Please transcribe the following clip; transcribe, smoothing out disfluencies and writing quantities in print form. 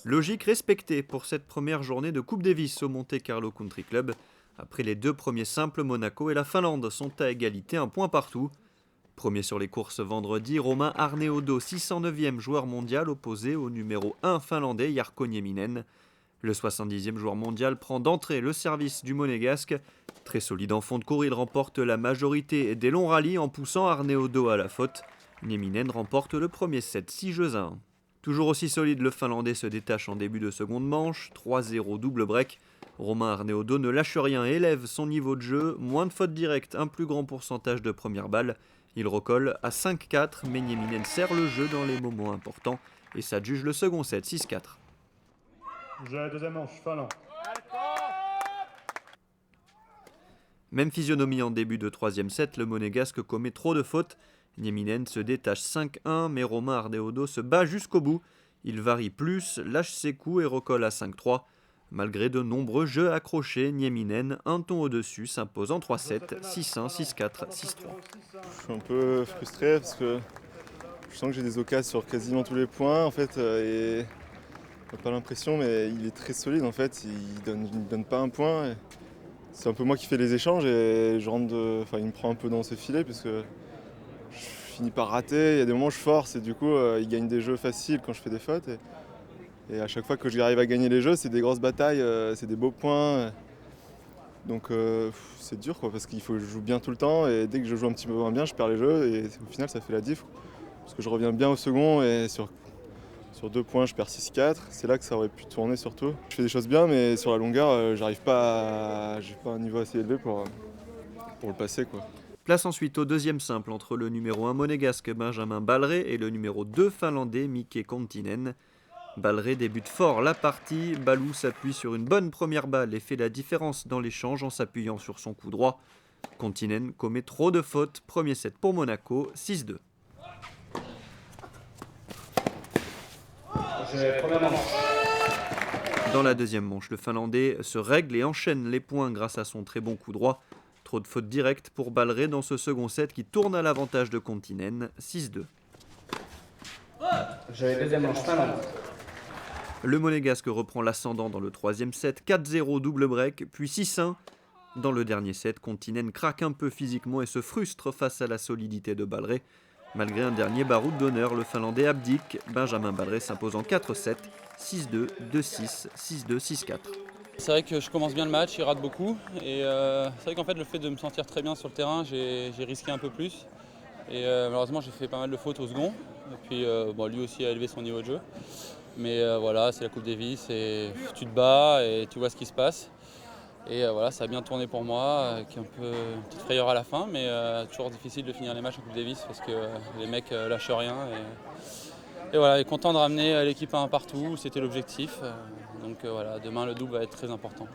Logique respectée pour cette première journée de Coupe Davis au Monte Carlo Country Club. Après les deux premiers simples, Monaco et la Finlande sont à égalité, un point partout. Premier sur les courses vendredi, Romain Arneaudo, 609e joueur mondial opposé au numéro 1 finlandais Jarkko Nieminen. Le 70e joueur mondial prend d'entrée le service du Monégasque. Très solide en fond de cours, il remporte la majorité des longs rallyes en poussant Arneaudo à la faute. Nieminen remporte le premier set 6 jeux à 1. Toujours aussi solide, le Finlandais se détache en début de seconde manche, 3-0 double break. Romain Arneaudo ne lâche rien et élève son niveau de jeu, moins de fautes directes, un plus grand pourcentage de première balle. Il recolle à 5-4, mais Nieminen serre le jeu dans les moments importants et s'adjuge le second set 6-4. Jeu à la deuxième manche, Finlande. Même physionomie en début de troisième set, le Monégasque commet trop de fautes. Nieminen se détache 5-1, mais Romain Arneaudo se bat jusqu'au bout. Il varie plus, lâche ses coups et recolle à 5-3. Malgré de nombreux jeux accrochés, Nieminen, un ton au-dessus, s'impose en 3-7, 6-1, 6-4, 6-3. Je suis un peu frustré parce que je sens que j'ai des occasions sur quasiment tous les points en fait. Et j'ai pas l'impression, mais il est très solide en fait. Il me donne pas un point. C'est un peu moi qui fais les échanges et il me prend un peu dans ses filets parce que je finis par rater. Il y a des moments où je force et du coup il gagne des jeux faciles quand je fais des fautes. Et à chaque fois que j'arrive à gagner les jeux, c'est des grosses batailles, c'est des beaux points. Donc c'est dur quoi, parce qu'il faut que je joue bien tout le temps et dès que je joue un petit peu moins bien, je perds les jeux et au final ça fait la diff. Parce que je reviens bien au second et sur 2 points je perds 6-4. C'est là que ça aurait pu tourner surtout. Je fais des choses bien mais sur la longueur j'ai pas un niveau assez élevé pour le passer quoi. Place ensuite au deuxième simple entre le numéro 1 monégasque Benjamin Ballré et le numéro 2 finlandais Mike Kontinen. Ballré débute fort la partie, Balou s'appuie sur une bonne première balle et fait la différence dans l'échange en s'appuyant sur son coup droit. Kontinen commet trop de fautes, premier set pour Monaco, 6-2. Dans la deuxième manche, le Finlandais se règle et enchaîne les points grâce à son très bon coup droit. Trop de fautes directes pour Ballré dans ce second set qui tourne à l'avantage de Kontinen, 6-2. Deuxième manche, Finlande. Le Monégasque reprend l'ascendant dans le troisième set, 4-0 double break, puis 6-1. Dans le dernier set, Kontinen craque un peu physiquement et se frustre face à la solidité de Ballré. Malgré un dernier baroud d'honneur, le Finlandais abdique. Benjamin Ballré s'impose en 4-7, 6-2, 2-6, 6-2, 6-4. C'est vrai que je commence bien le match, il rate beaucoup. Et c'est vrai qu'en fait, le fait de me sentir très bien sur le terrain, j'ai risqué un peu plus. Et malheureusement, j'ai fait pas mal de fautes au second. Et puis lui aussi a élevé son niveau de jeu. Mais voilà, c'est la Coupe Davis et tu te bats et tu vois ce qui se passe. Et voilà, ça a bien tourné pour moi, qui est un peu une petite frayeur à la fin, mais toujours difficile de finir les matchs en Coupe Davis parce que les mecs lâchent rien. Et voilà, et content de ramener l'équipe à un partout, c'était l'objectif. Donc voilà, demain le double va être très important.